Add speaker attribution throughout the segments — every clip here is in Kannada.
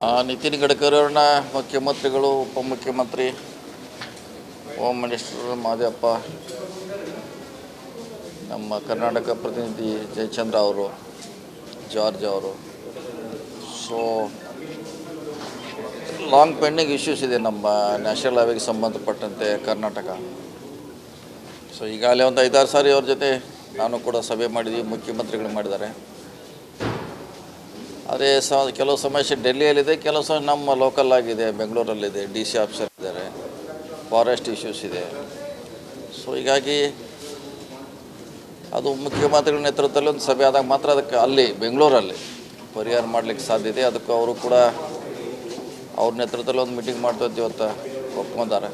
Speaker 1: ನಿತಿನ್ ಗಡ್ಕರಿ ಅವ್ರನ್ನ ಮುಖ್ಯಮಂತ್ರಿಗಳು, ಉಪಮುಖ್ಯಮಂತ್ರಿ, ಹೋಮ್ ಮಿನಿಸ್ಟರ್ ಮಾದೇವಪ್ಪ, ನಮ್ಮ ಕರ್ನಾಟಕ ಪ್ರತಿನಿಧಿ ಜಯಚಂದ್ರ ಅವರು, ಜಾರ್ಜ್ ಅವರು. ಸೊ ಲಾಂಗ್ ಪೆಂಡಿಂಗ್ ಇಶ್ಯೂಸ್ ಇದೆ ನಮ್ಮ ನ್ಯಾಷನಲ್ ಹೈವೇಗೆ ಸಂಬಂಧಪಟ್ಟಂತೆ ಕರ್ನಾಟಕ. ಸೊ ಈಗಾಗಲೇ ಒಂದು 5-6 ಸಾರಿ ಅವ್ರ ಜೊತೆ ನಾನು ಕೂಡ ಸಭೆ ಮಾಡಿದ್ವಿ, ಮುಖ್ಯಮಂತ್ರಿಗಳು ಮಾಡಿದ್ದಾರೆ. ಅದೇ ಕೆಲವು ಸಮಸ್ಯೆ ಡೆಲ್ಲಿಯಲ್ಲಿದೆ, ಕೆಲವು ಸಮಯ ನಮ್ಮ ಲೋಕಲ್ ಆಗಿದೆ, ಬೆಂಗಳೂರಲ್ಲಿದೆ, DC ಆಫೀಸರ್ ಇದ್ದಾರೆ, ಫಾರೆಸ್ಟ್ ಇಶ್ಯೂಸ್ ಇದೆ. ಸೊ ಹೀಗಾಗಿ ಅದು ಮುಖ್ಯಮಂತ್ರಿಗಳ ನೇತೃತ್ವದಲ್ಲಿ ಒಂದು ಸಭೆ ಆದಾಗ ಮಾತ್ರ ಅದಕ್ಕೆ ಅಲ್ಲಿ ಬೆಂಗಳೂರಲ್ಲಿ ಪರಿಹಾರ ಮಾಡಲಿಕ್ಕೆ ಸಾಧ್ಯತೆ. ಅದಕ್ಕೆ ಅವರು ಕೂಡ ಅವ್ರ ನೇತೃತ್ವದಲ್ಲಿ ಒಂದು ಮೀಟಿಂಗ್ ಮಾಡ್ತಿದ್ವಿ, ಇವತ್ತು ಒಪ್ಕೊಂಡಿದ್ದಾರೆ.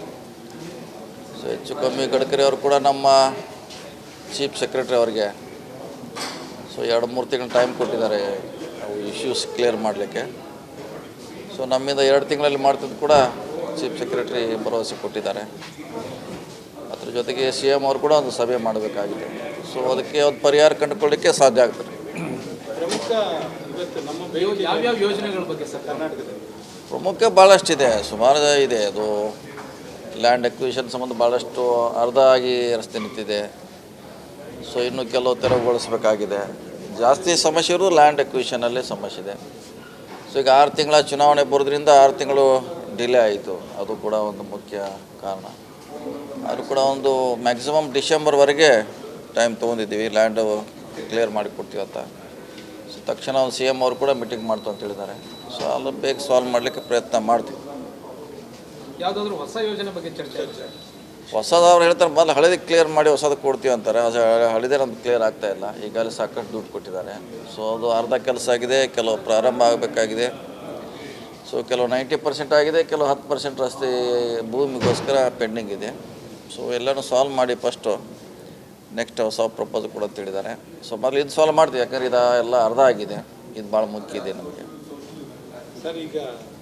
Speaker 1: ಸೊ ಹೆಚ್ಚು ಕಮ್ಮಿ ಗಡ್ಕರಿ ಅವರು ಕೂಡ ನಮ್ಮ ಚೀಫ್ ಸೆಕ್ರೆಟರಿ ಅವ್ರಿಗೆ 2-3 ತಿಂಗಳು ಟೈಮ್ ಕೊಟ್ಟಿದ್ದಾರೆ ಇಶ್ಯೂಸ್ ಕ್ಲಿಯರ್ ಮಾಡಲಿಕ್ಕೆ. ಸೊ ನಮ್ಮಿಂದ 2 ತಿಂಗಳಲ್ಲಿ ಮಾಡ್ತಿದ್ದು ಕೂಡ ಚೀಫ್ ಸೆಕ್ರೆಟರಿ ಭರವಸೆ ಕೊಟ್ಟಿದ್ದಾರೆ. ಅದ್ರ ಜೊತೆಗೆ CM ಅವರು ಕೂಡ ಒಂದು ಸಭೆ ಮಾಡಬೇಕಾಗಿದೆ. ಸೊ ಅದಕ್ಕೆ ಒಂದು ಪರಿಹಾರ ಕಂಡುಕೊಳ್ಳಲಿಕ್ಕೆ ಸಾಧ್ಯ ಆಗ್ತದೆ. ಪ್ರಮುಖ ಭಾಳಷ್ಟಿದೆ, ಸುಮಾರು ಇದೆ. ಅದು ಲ್ಯಾಂಡ್ ಅಕ್ವಿಷನ್ ಸಂಬಂಧ ಭಾಳಷ್ಟು ಅರ್ಧ ಆಗಿ ರಸ್ತೆ ನಿಂತಿದೆ. ಸೊ ಇನ್ನು ಕೆಲವು ತೆರವುಗೊಳಿಸಬೇಕಾಗಿದೆ. ಜಾಸ್ತಿ ಸಮಸ್ಯೆ ಇರೋದು ಲ್ಯಾಂಡ್ ಅಕ್ವಿಷನಲ್ಲಿ ಸಮಸ್ಯೆ ಇದೆ. ಸೊ ಈಗ 6 ತಿಂಗಳ ಚುನಾವಣೆ ಬರೋದ್ರಿಂದ 6 ತಿಂಗಳು ಡಿಲೇ ಆಯಿತು, ಅದು ಕೂಡ ಒಂದು ಮುಖ್ಯ ಕಾರಣ. ಅದು ಕೂಡ ಒಂದು ಮ್ಯಾಕ್ಸಿಮಮ್ ಡಿಸೆಂಬರ್ವರೆಗೆ ಟೈಮ್ ತೊಗೊಂಡಿದ್ದೀವಿ ಲ್ಯಾಂಡು ಕ್ಲಿಯರ್ ಮಾಡಿಕೊಡ್ತೀವಿ ಅಂತ. ಸೊ ತಕ್ಷಣ ಒಂದು CM ಅವರು ಕೂಡ ಮೀಟಿಂಗ್ ಮಾಡ್ತು ಅಂತ ಹೇಳಿದ್ದಾರೆ. ಸೊ ಅಲ್ಲಿ ಬೇಗ ಸಾಲ್ವ್ ಮಾಡಲಿಕ್ಕೆ ಪ್ರಯತ್ನ ಮಾಡ್ತೀವಿ.
Speaker 2: ಯಾವುದಾದ್ರೂ ಹೊಸ ಯೋಜನೆ ಬಗ್ಗೆ ಚರ್ಚೆ?
Speaker 1: ಹೊಸದವ್ರು ಹೇಳ್ತಾರೆ ಮೊದಲು ಹಳೇದು ಕ್ಲಿಯರ್ ಮಾಡಿ ಹೊಸದು ಕೊಡ್ತೀವಿ ಅಂತಾರೆ. ಹಳೇದೇ ನಮ್ಗೆ ಕ್ಲಿಯರ್ ಆಗ್ತಾಯಿಲ್ಲ. ಈಗಾಗಲೇ ಸಾಕಷ್ಟು ದುಡ್ಡು ಕೊಟ್ಟಿದ್ದಾರೆ. ಸೊ ಅದು ಅರ್ಧ ಕೆಲಸ ಆಗಿದೆ, ಕೆಲವು ಪ್ರಾರಂಭ ಆಗಬೇಕಾಗಿದೆ. ಸೊ ಕೆಲವು 90% ಆಗಿದೆ, ಕೆಲವು 10% ರಸ್ತೆ ಭೂಮಿಗೋಸ್ಕರ ಪೆಂಡಿಂಗ್ ಇದೆ. ಸೊ ಎಲ್ಲನೂ ಸಾಲ್ವ್ ಮಾಡಿ ಫಸ್ಟು ನೆಕ್ಸ್ಟ್ ಹೊಸ ಪ್ರಪೋಸಲ್ ಕೂಡ ಅಂತ ಹೇಳಿದ್ದಾರೆ. ಸೊ ಮೊದಲು ಇದು ಸಾಲ್ವ್ ಮಾಡ್ತೀವಿ, ಯಾಕಂದರೆ ಇದು ಎಲ್ಲ ಅರ್ಧ ಆಗಿದೆ. ಇದು ಭಾಳ ಮುಖ್ಯ ಇದೆ ನಮಗೆ.
Speaker 3: ಸರ್, ಈಗ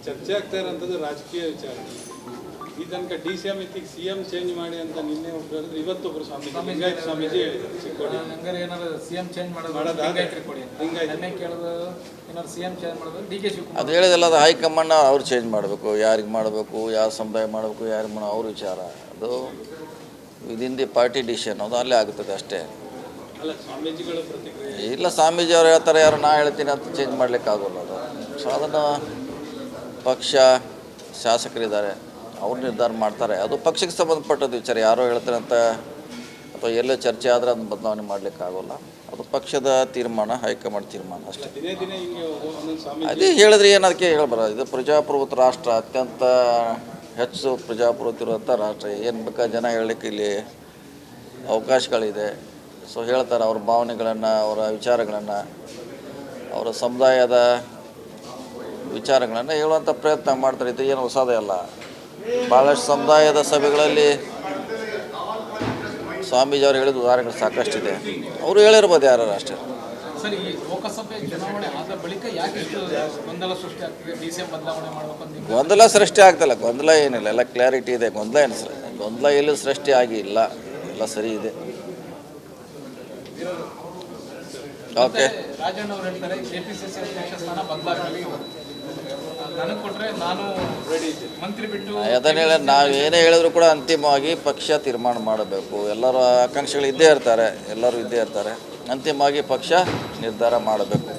Speaker 3: ಚರ್ಚೆ ಆಗ್ತಾ ಇರೋಂಥದ್ದು ರಾಜಕೀಯ ವಿಚಾರ. ಈ ತನಕ DCM ಇತ್ತಿಗೆ CM ಚೇಂಜ್ ಮಾಡಿ ಅಂತ ನಿನ್ನೆ ಒಬ್ಬರು, ಇವತ್ತೊಬ್ಬರು ಸ್ವಾಮೀಜಿ ಹೇಳಿದ್ರು.
Speaker 2: CM ಚೇಂಜ್ ಮಾಡೋದು
Speaker 1: ಅದು ಹೇಳಿದಲ್ಲ, ಅದು ಹೈಕಮಾಂಡ್ ಅವ್ರು ಚೇಂಜ್ ಮಾಡಬೇಕು, ಯಾರಿಗೆ ಮಾಡಬೇಕು, ಯಾವ ಸಮುದಾಯ ಮಾಡಬೇಕು, ಯಾರಿಗೆ ಮಾಡೋ ಅವ್ರ ವಿಚಾರ. ಅದು ವಿದಿನ್ ದಿ ಪಾರ್ಟಿ ಡಿಸಿಷನ್, ಅದು ಅಲ್ಲೇ ಆಗುತ್ತದೆ ಅಷ್ಟೇ.
Speaker 3: ಅಲ್ಲ, ಸ್ವಾಮೀಜಿಗಳ ಪ್ರತಿಕ್ರಿಯೆ
Speaker 1: ಇಲ್ಲ, ಸ್ವಾಮೀಜಿ ಅವ್ರು ಹೇಳ್ತಾರೆ, ಯಾರು ನಾ ಹೇಳ್ತೀನಿ ಅಂತ ಚೇಂಜ್ ಮಾಡಲಿಕ್ಕೆ ಆಗೋಲ್ಲ ಅದು. ಸೊ ಅದನ್ನು ಪಕ್ಷ ಶಾಸಕರಿದ್ದಾರೆ, ಅವ್ರು ನಿರ್ಧಾರ ಮಾಡ್ತಾರೆ. ಅದು ಪಕ್ಷಕ್ಕೆ ಸಂಬಂಧಪಟ್ಟದ್ದು ವಿಚಾರ. ಯಾರೋ ಹೇಳ್ತಾರೆ ಅಂತ ಅಥವಾ ಎಲ್ಲೋ ಚರ್ಚೆ ಆದರೆ ಅದನ್ನು ಬದಲಾವಣೆ ಮಾಡಲಿಕ್ಕೆ ಆಗೋಲ್ಲ. ಅದು ಪಕ್ಷದ ತೀರ್ಮಾನ, ಹೈಕಮಾಂಡ್ ತೀರ್ಮಾನ ಅಷ್ಟೇ. ಅದೇ ಹೇಳಿದ್ರೆ ಏನು, ಅದಕ್ಕೆ ಹೇಳ್ಬಾರ. ಇದು ಪ್ರಜಾಪ್ರಭುತ್ವ ರಾಷ್ಟ್ರ, ಅತ್ಯಂತ ಹೆಚ್ಚು ಪ್ರಜಾಪ್ರಭುತ್ವ ಇರುವಂಥ ರಾಷ್ಟ್ರ. ಏನು ಬೇಕಾ ಜನ ಹೇಳಲಿಕ್ಕೆ ಇಲ್ಲಿ ಅವಕಾಶಗಳಿದೆ. ಸೊ ಹೇಳ್ತಾರೆ ಅವ್ರ ಭಾವನೆಗಳನ್ನು, ಅವರ ವಿಚಾರಗಳನ್ನು, ಅವರ ಸಮುದಾಯದ ವಿಚಾರಗಳನ್ನು ಹೇಳುವಂಥ ಪ್ರಯತ್ನ ಮಾಡ್ತಾರೆ. ಇದು ಏನು ಹೊಸದೇ ಅಲ್ಲ. ಭಾಳಷ್ಟು ಸಮುದಾಯದ ಸಭೆಗಳಲ್ಲಿ ಸ್ವಾಮೀಜಿ ಅವರು ಹೇಳಿದ ಉದಾಹರಣೆಗಳು ಸಾಕಷ್ಟಿದೆ. ಅವರು ಹೇಳಿರ್ಬೋದು ಯಾರು ಅಷ್ಟೇ.
Speaker 2: ಸರ್, ಈ ಲೋಕಸಭೆ ಚುನಾವಣೆ ಆದ ಬಳಿಕ ಯಾಕೆ ಗೊಂದಲ ಸೃಷ್ಟಿ ಆಗ್ತಿದೆ? DCM ಬದಲಾವಣೆ ಮಾಡಬೇಕು?
Speaker 1: ಗೊಂದಲ ಸೃಷ್ಟಿ ಆಗ್ತಿಲ್ಲ, ಗೊಂದಲ ಏನಿಲ್ಲ, ಎಲ್ಲ ಕ್ಲಾರಿಟಿ ಇದೆ. ಗೊಂದಲ ಎಲ್ಲೂ ಸೃಷ್ಟಿ ಆಗಿಲ್ಲ, ಎಲ್ಲ ಸರಿ ಇದೆ. ಓಕೆ.
Speaker 2: ರಾಜಣ್ಣ ಅವರು ಹೇಳ್ತಾರೆ KPCC ಅಧ್ಯಕ್ಷ ಸ್ಥಾನ ಬದಲಾಗಬೇಕು, ನನಗೆ ಕೊಟ್ಟರೆ ನಾನು ಮಂತ್ರಿ ಬಿಟ್ಟು.
Speaker 1: ಅದನ್ನು ಹೇಳಿ ನಾವು ಏನೇ ಹೇಳಿದ್ರು ಕೂಡ ಅಂತಿಮವಾಗಿ ಪಕ್ಷ ತೀರ್ಮಾನ ಮಾಡಬೇಕು. ಎಲ್ಲರ ಆಕಾಂಕ್ಷೆಗಳು ಇದ್ದೇ ಇರ್ತಾರೆ, ಎಲ್ಲರೂ ಇದ್ದೇ ಇರ್ತಾರೆ. ಅಂತಿಮವಾಗಿ ಪಕ್ಷ ನಿರ್ಧಾರ ಮಾಡಬೇಕು.